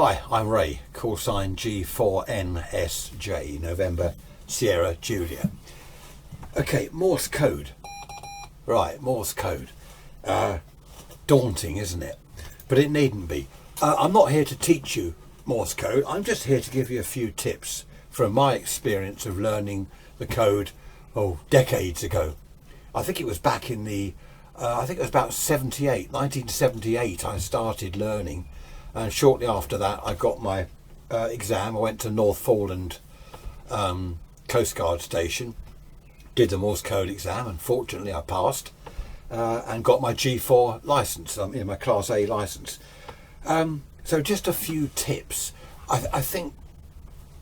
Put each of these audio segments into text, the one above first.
Hi, I'm Ray, call sign G4NSJ, November Sierra Julia. Okay, Morse code. Right, Morse code. Daunting, isn't it? But it needn't be. I'm not here to teach you Morse code. I'm just here to give you a few tips from my experience of learning the code, decades ago. I think it was back in I think it was about 1978 I started learning, and shortly after that I got my exam. I went to North Foreland Coast Guard Station, did the Morse code exam, and fortunately I passed and got my G4 license, my Class A license. So just a few tips. I think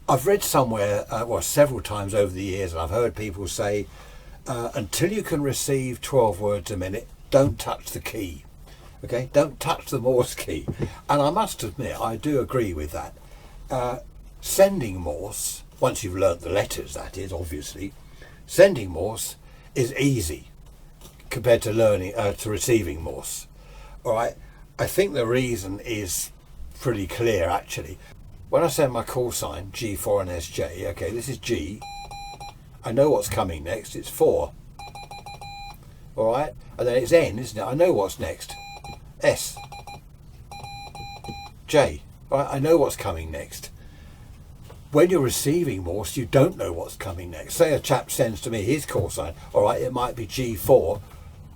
I've read somewhere, several times over the years, and I've heard people say, until you can receive 12 words a minute, don't touch the key. Okay, don't touch the Morse key. And I must admit, I do agree with that. Sending Morse, once you've learnt the letters, that is, obviously, sending Morse is easy compared to receiving Morse. All right, I think the reason is pretty clear, actually. When I send my call sign, G4NSJ, okay, this is G. I know what's coming next, it's 4. All right, and then it's N, isn't it? I know what's next. S. J. All right, I know what's coming next. When you're receiving Morse, you don't know what's coming next. Say a chap sends to me his call sign, all right, it might be G4.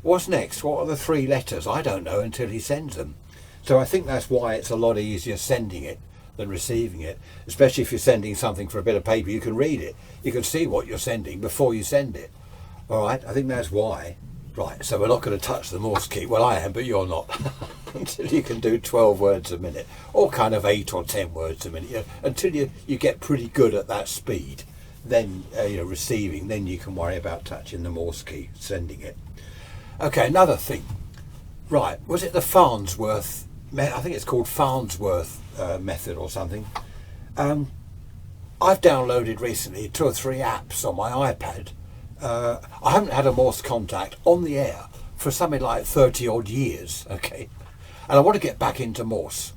What's next? What are the 3 letters? I don't know until he sends them. So I think that's why it's a lot easier sending it than receiving it, especially if you're sending something for a bit of paper. You can read it, you can see what you're sending before you send it. All right, I think that's why. Right, so we're not going to touch the Morse key. Well, I am, but you're not. Until you can do 12 words a minute, or kind of 8 or 10 words a minute, until you get pretty good at that speed, then receiving, then you can worry about touching the Morse key, sending it. Okay, another thing. Right, was it the Farnsworth? I think it's called Farnsworth Method or something. I've downloaded recently 2 or 3 apps on my iPad. I haven't had a Morse contact on the air for something like 30 odd years, okay? And I want to get back into Morse.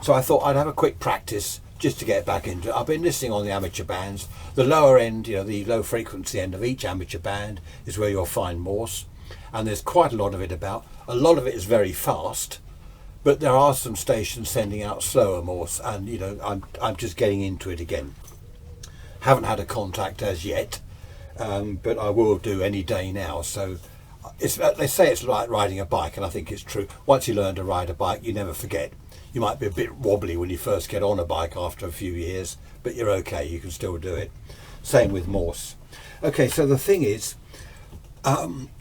So I thought I'd have a quick practice just to get back into it. I've been listening on the amateur bands. The lower end, the low frequency end of each amateur band is where you'll find Morse. And there's quite a lot of it about. A lot of it is very fast, but there are some stations sending out slower Morse, and I'm just getting into it again. Haven't had a contact as yet, but I will do any day now. So they say it's like riding a bike, and I think it's true. Once you learn to ride a bike, you never forget. You might be a bit wobbly when you first get on a bike after a few years, but you're okay, you can still do it. Same with Morse. Okay, so the thing is,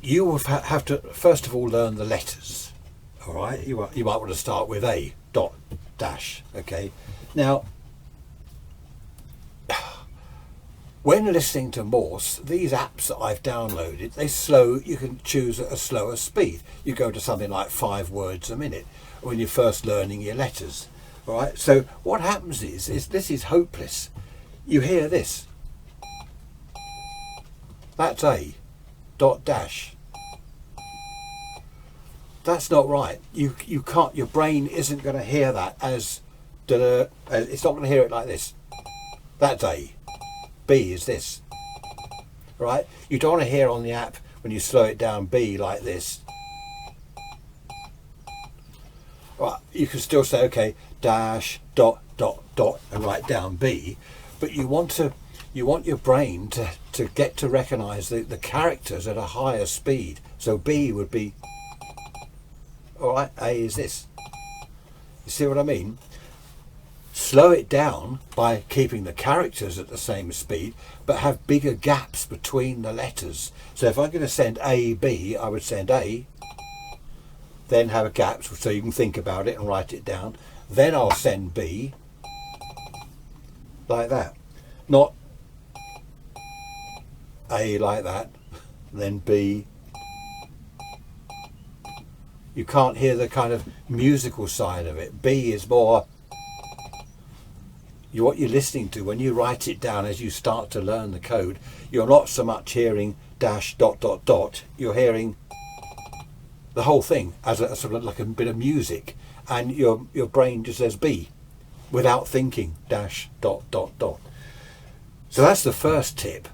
you will have to first of all learn the letters. All right, you might want to start with A dot dash. Okay, now when listening to Morse, these apps that I've downloaded, you can choose a slower speed. You go to something like 5 words a minute when you're first learning your letters. All right, so what happens is this is hopeless. You hear this. That's A dot dash. That's not right. You can't. Your brain isn't going to hear that as it's not going to hear it like this. That's A. B is this. Right? You don't want to hear on the app when you slow it down B like this. Right? You can still say okay, dash dot dot dot and write down B, but you want your brain to get to recognise the characters at a higher speed. So B would be. All right, A is this. You see what I mean? Slow it down by keeping the characters at the same speed, but have bigger gaps between the letters. So if I'm going to send A, B, I would send A, then have a gap so you can think about it and write it down. Then I'll send B, like that. Not A like that, then B. You can't hear the kind of musical side of it. B is more what you're listening to when you write it down as you start to learn the code. You're not so much hearing dash dot dot dot. You're hearing the whole thing as a sort of like a bit of music, and your brain just says B. without thinking, dash, dot, dot, dot. So that's the first tip.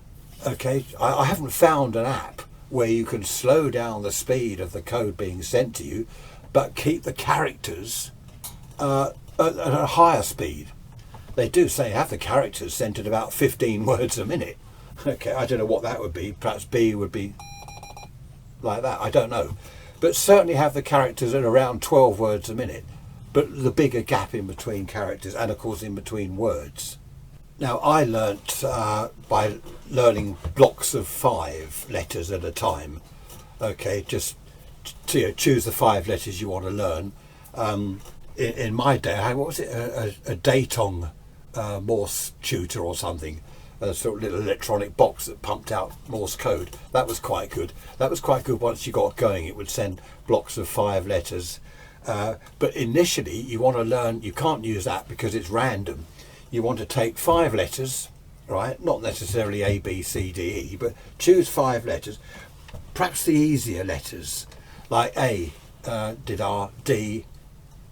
Okay, I haven't found an app where you can slow down the speed of the code being sent to you, but keep the characters at a higher speed. They do say have the characters sent at about 15 words a minute. Okay, I don't know what that would be. Perhaps B would be like that, I don't know. But certainly have the characters at around 12 words a minute, but the bigger gap in between characters and of course in between words. Now I learnt by learning blocks of 5 letters at a time. Okay, just to choose the 5 letters you want to learn. In my day, what was it, a Datong Morse tutor or something, a sort of little electronic box that pumped out Morse code. That was quite good. That was quite good once you got going. It would send blocks of 5 letters. But initially you want to learn, you can't use that because it's random. You want to take 5 letters, right? Not necessarily A, B, C, D, E, but choose 5 letters. Perhaps the easier letters, like A, did R, D,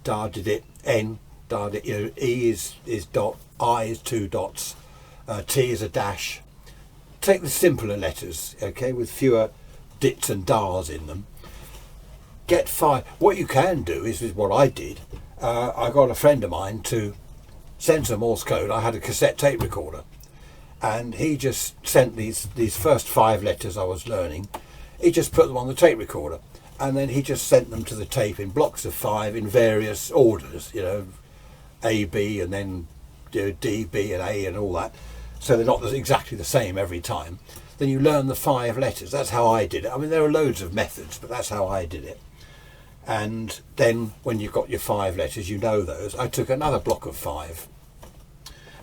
da did it, N, da did, E is dot, I is 2 dots, T is a dash. Take the simpler letters, okay, with fewer dits and dars in them. Get 5. What you can do is what I did. I got a friend of mine to send some Morse code. I had a cassette tape recorder, and he just sent these first 5 letters I was learning. He just put them on the tape recorder, and then he just sent them to the tape in blocks of 5 in various orders, A, B, and then D, B, and A, and all that. So they're not exactly the same every time. Then you learn the 5 letters. That's how I did it. I mean, there are loads of methods, but that's how I did it. And then when you've got your 5 letters, you know those. I took another block of 5,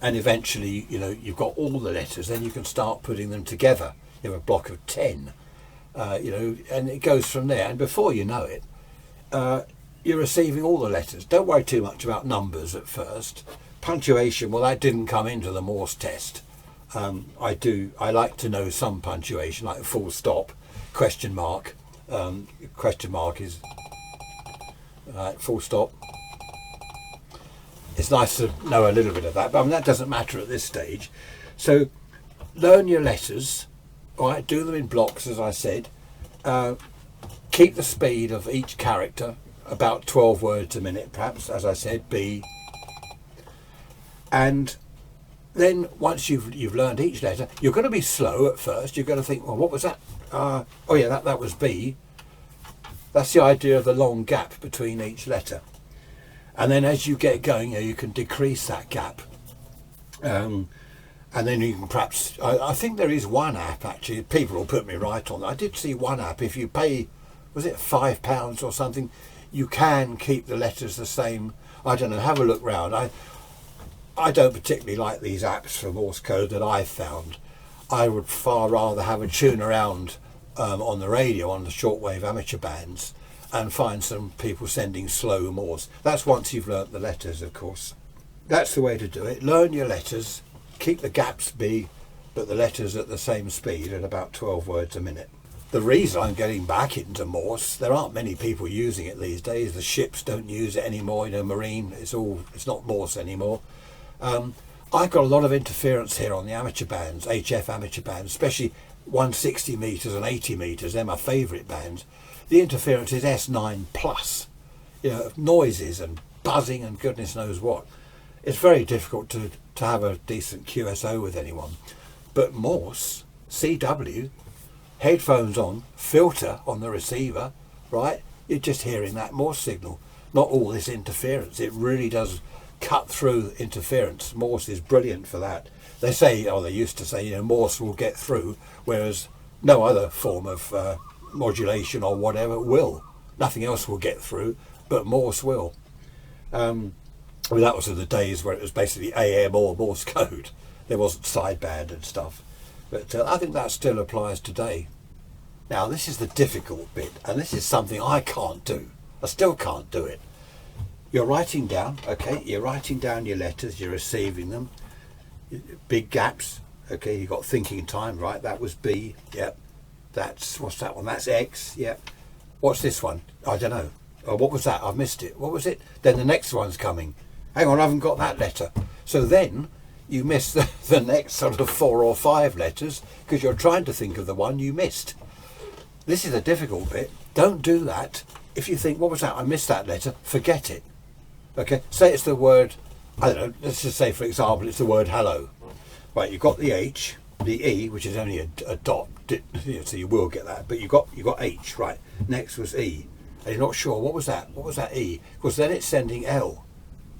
and eventually, you've got all the letters. Then you can start putting them together. You have a block of 10, and it goes from there. And before you know it, you're receiving all the letters. Don't worry too much about numbers at first. Punctuation, well, that didn't come into the Morse test. I like to know some punctuation, like a full stop, question mark. Question mark is full stop. It's nice to know a little bit of that, but I mean, that doesn't matter at this stage. So learn your letters, all right, do them in blocks, as I said. Keep the speed of each character about 12 words a minute, perhaps, as I said, B. And then once you've learned each letter, you're going to be slow at first. You're going to think, well, what was that? Oh yeah, that was B. That's the idea of the long gap between each letter. And then as you get going, you can decrease that gap. And then you can perhaps, I think there is one app actually, people will put me right on that. I did see one app, if you pay, was it £5 or something, you can keep the letters the same. I don't know, have a look round. I don't particularly like these apps for Morse code that I've found. I would far rather have a tune around on the radio, on the shortwave amateur bands, and find some people sending slow Morse. That's once you've learnt the letters, of course. That's the way to do it. Learn your letters, keep the gaps big, but the letters at the same speed at about 12 words a minute. The reason I'm getting back into Morse, there aren't many people using it these days. The ships don't use it anymore, marine, it's not Morse anymore. I've got a lot of interference here on the amateur bands, HF amateur bands, especially 160 metres and 80 metres. They're my favourite bands. The interference is S9 plus, noises and buzzing and goodness knows what. It's very difficult to have a decent QSO with anyone. But Morse, CW, headphones on, filter on the receiver, right? You're just hearing that Morse signal, not all this interference. It really does cut through interference. Morse is brilliant for that. They say, or they used to say, Morse will get through, whereas no other form of modulation or whatever will. Nothing else will get through, but Morse will. That was in the days where it was basically AM or Morse code. There wasn't sideband and stuff. But I think that still applies today. Now, this is the difficult bit, and this is something I can't do. I still can't do it. You're writing down, okay, you're writing down your letters, you're receiving them. Big gaps, okay, you've got thinking time, right? That was B, yep. What's that one? That's X, yep. What's this one? I don't know. Oh, what was that? I've missed it. What was it? Then the next one's coming. hang on, I haven't got that letter. So then you miss the next sort of 4 or 5 letters because you're trying to think of the one you missed. This is the difficult bit. Don't do that. If you think, what was that? I missed that letter. Forget it. Okay, say it's the word, I don't know, let's just say, for example, it's the word hello. Right, you've got the H, the E, which is only a dot, so you will get that, but you got H, right. Next was E, and you're not sure, what was that? What was that E? Because then it's sending L.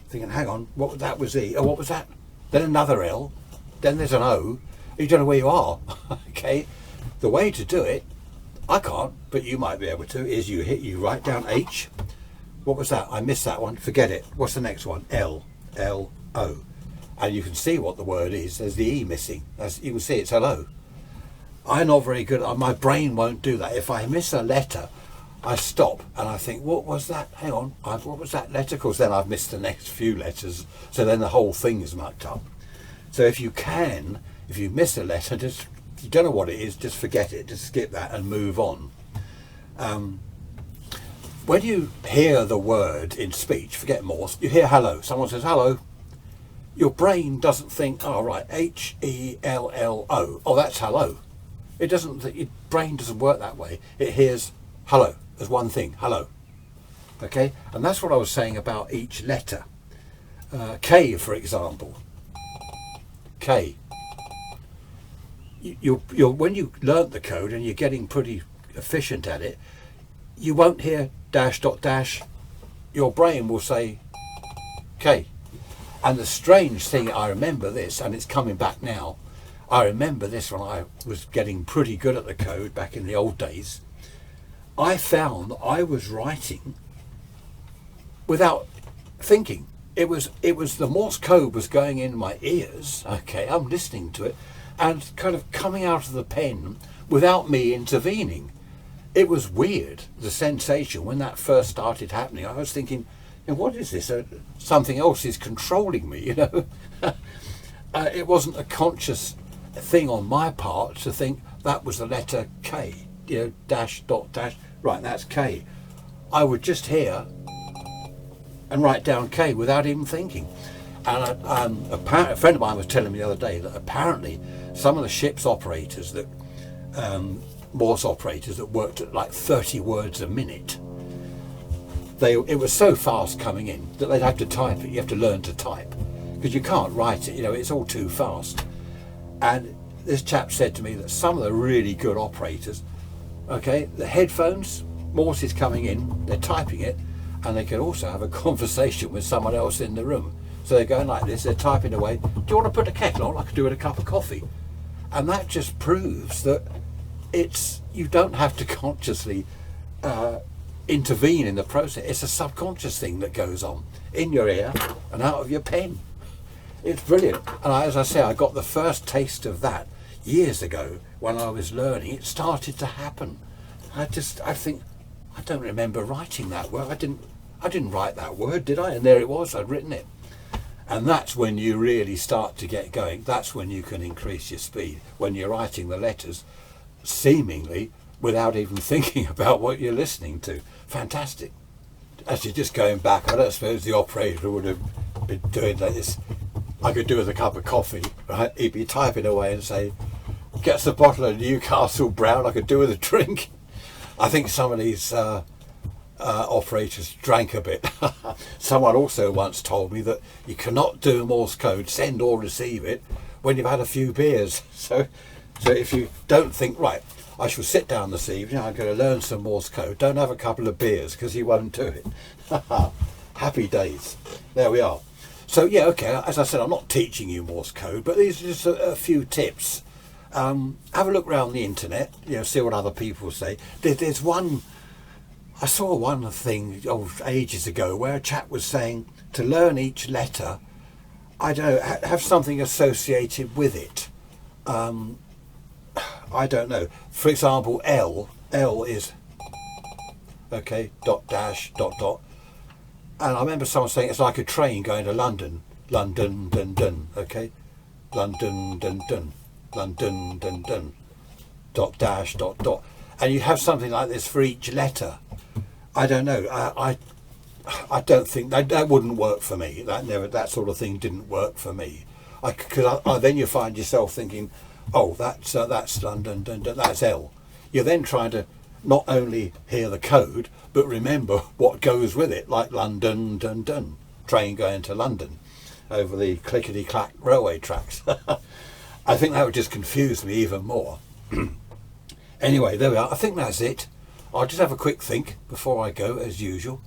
Thinking, hang on, that was E. Oh, what was that? Then another L, then there's an O. You don't know where you are. Okay, the way to do it, I can't, but you might be able to, is you write down H. What was that? I missed that one. Forget it. What's the next one? L, L, O. And you can see what the word is. There's the E missing. As you can see, it's hello. I'm not very good. My brain won't do that. If I miss a letter, I stop and I think, what was that? Hang on. What was that letter? Because then I've missed the next few letters. So then the whole thing is mucked up. So if you miss a letter, if you don't know what it is, just forget it. Just skip that and move on. When you hear the word in speech, forget Morse, you hear hello. Someone says hello. Your brain doesn't think, oh right, H-E-L-L-O. Oh, that's hello. It doesn't. Your brain doesn't work that way. It hears hello as one thing, hello. Okay, and that's what I was saying about each letter. K, for example. K. You're when you learnt the code and you're getting pretty efficient at it, you won't hear dash dot dash. Your brain will say K. And the strange thing, I remember this, and it's coming back now. I remember this when I was getting pretty good at the code back in the old days. I found that I was writing without thinking. It was the Morse code was going in my ears. Okay, I'm listening to it, and kind of coming out of the pen without me intervening. It was weird, the sensation when that first started happening. I was thinking, what is this? Something else is controlling me, you know. It wasn't a conscious thing on my part to think that was the letter K, you know, dash dot dash. Right, that's K. I would just hear and write down K without even thinking. And a friend of mine was telling me the other day that apparently some of the ship's operators, that Morse operators that worked at like 30 words a minute, it was so fast coming in that they'd have to type it. You have to learn to type because you can't write it, you know, it's all too fast. And this chap said to me that some of the really good operators, okay, the headphones, Morse is coming in, they're typing it, and they can also have a conversation with someone else in the room. So they're going like this, they're typing away. Do you want to put the kettle on? I could do with a cup of coffee. And that just proves that you don't have to consciously intervene in the process. It's a subconscious thing that goes on in your ear and out of your pen. It's brilliant. And as I say, I got the first taste of that years ago when I was learning. It started to happen. I think, I don't remember writing that word. I didn't write that word, did I? And there it was, I'd written it. And that's when you really start to get going. That's when you can increase your speed, when you're writing the letters seemingly without even thinking about what you're listening to. Fantastic. Actually, just going back, I don't suppose the operator would have been doing like this. I could do with a cup of coffee, right? He'd be typing away and say, gets a bottle of Newcastle Brown, I could do with a drink. I think some of these operators drank a bit. Someone also once told me that you cannot do Morse code, send or receive it, when you've had a few beers. So if you don't think, right, I shall sit down this evening, I'm going to learn some Morse code, don't have a couple of beers because you won't do it. Happy days. There we are. So yeah, okay, as I said, I'm not teaching you Morse code, but these are just a few tips. Have a look around the internet, you know, see what other people say. There's one, I saw one thing ages ago where a chap was saying to learn each letter, I don't know, have something associated with it. I don't know. For example, L is, okay, dot dash, dot dot. And I remember someone saying it's like a train going to London. London, dun dun, okay? London, dun dun. London, dun dun. Dot dash, dot dot. And you have something like this for each letter. I don't know. I don't think that wouldn't work for me. That sort of thing didn't work for me. Because then you find yourself thinking, oh, that's London, dun, dun, that's L. You're then trying to not only hear the code but remember what goes with it, like London, dun, dun, train going to London over the clickety-clack railway tracks. I think that would just confuse me even more. Anyway, there we are. I think that's it. I'll just have a quick think before I go, as usual.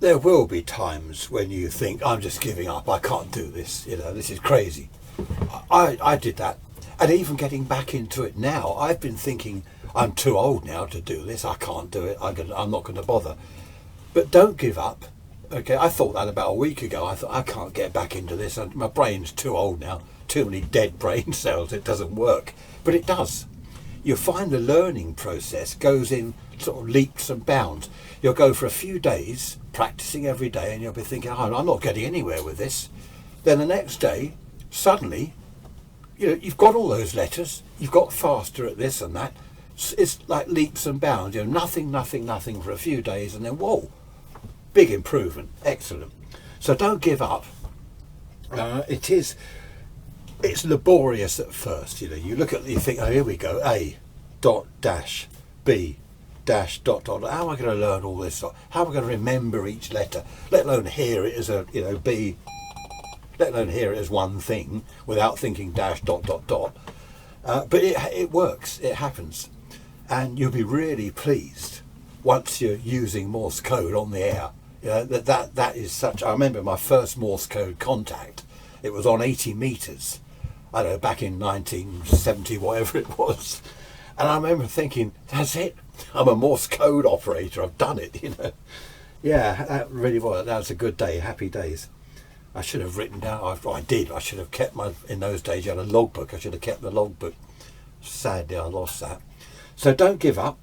There will be times when you think, I'm just giving up, I can't do this, this is crazy. I did that. And even getting back into it now, I've been thinking, I'm too old now to do this, I can't do it, I'm not going to bother. But don't give up. Okay, I thought that about a week ago. I thought, I can't get back into this, my brain's too old now, too many dead brain cells, it doesn't work. But it does. You find the learning process goes in sort of leaps and bounds. You'll go for a few days practicing every day and you'll be thinking, oh, I'm not getting anywhere with this. Then the next day, suddenly, you've got all those letters, you've got faster at this and that. It's like leaps and bounds, nothing for a few days and then, whoa, big improvement, excellent. So don't give up. It's laborious at first, you look at it, you think, oh, here we go, A, dot, dash, B, dash, dot, dot. How am I going to learn all this? How am I going to remember each letter, let alone hear it as a, B, let alone hear it as one thing without thinking dash, dot, dot, dot. But it works, it happens. And you'll be really pleased once you're using Morse code on the air. That is such, I remember my first Morse code contact, it was on 80 meters. I don't know, back in 1970, whatever it was. And I remember thinking, that's it. I'm a Morse code operator. I've done it, Yeah, that really was. That was a good day, happy days. I should have written down, I did. I should have kept in those days you had a logbook. I should have kept the logbook. Sadly, I lost that. So don't give up.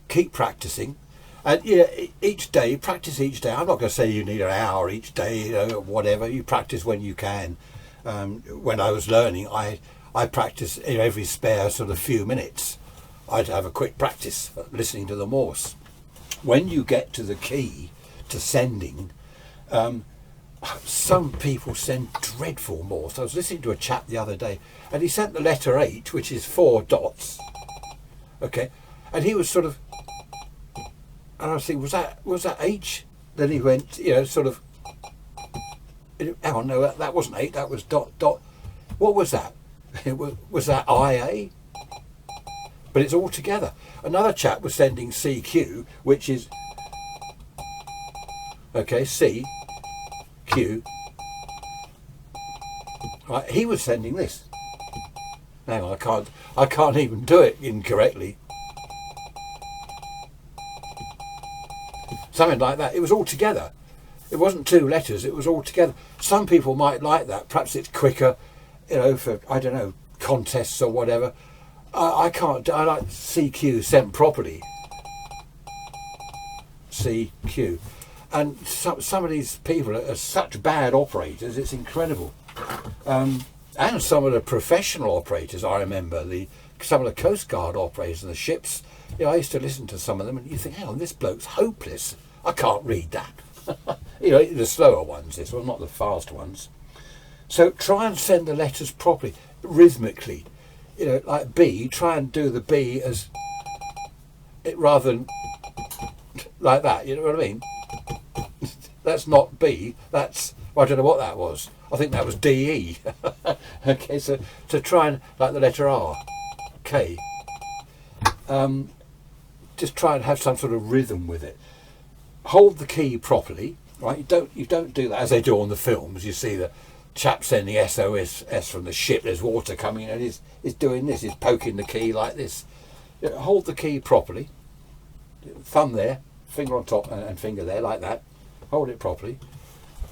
Keep practicing. And each day, practice each day. I'm not going to say you need an hour each day, whatever. You practice when you can. When I was learning, I practiced every spare sort of few minutes. I'd have a quick practice listening to the Morse. When you get to the key to sending, some people send dreadful Morse. I was listening to a chap the other day, and he sent the letter H, which is 4 dots. Okay, and he was sort of, and I was thinking, was that H? Then he went, sort of. Oh no, that wasn't 8. That was dot dot. What was that? Was that IA? But it's all together. Another chap was sending CQ, which is C Q. Right, he was sending this. Hang on, I can't even do it incorrectly. Something like that. It was all together. It wasn't 2 letters, it was all together. Some people might like that. Perhaps it's quicker, for, I don't know, contests or whatever. I can't. I like CQ sent properly. CQ. And some of these people are such bad operators, it's incredible. And some of the professional operators, I remember, some of the Coast Guard operators and the ships, I used to listen to some of them and you think, hang on, this bloke's hopeless. I can't read that. The slower ones, this one, not the fast ones. So try and send the letters properly, rhythmically. Like B, try and do the B as it rather than like that. You know what I mean? That's not B. That's, well, I don't know what that was. I think that was DE. Okay, so to try and like the letter R, K. Just try and have some sort of rhythm with it. Hold the key properly, right? You don't do that as they do on the films. You see the chap sending SOS from the ship. There's water coming in, and he's doing this. He's poking the key like this. Hold the key properly. Thumb there, finger on top, and finger there like that. Hold it properly.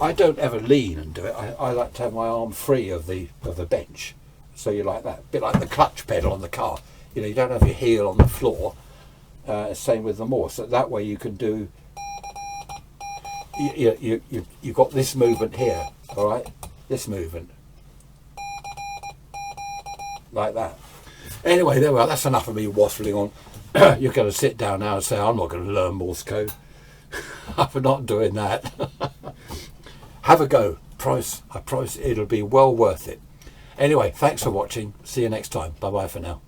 I don't ever lean and do it. I like to have my arm free of the bench. So you like that, a bit like the clutch pedal on the car. You don't have your heel on the floor. Same with the Morse. So that way you can do. You've got this movement here, all right? This movement, like that. Anyway, there we are. That's enough of me waffling on. You're going to sit down now and say, I'm not going to learn Morse code. for not doing that. Have a go. I promise it'll be well worth it. Anyway, thanks for watching. See you next time. Bye bye for now.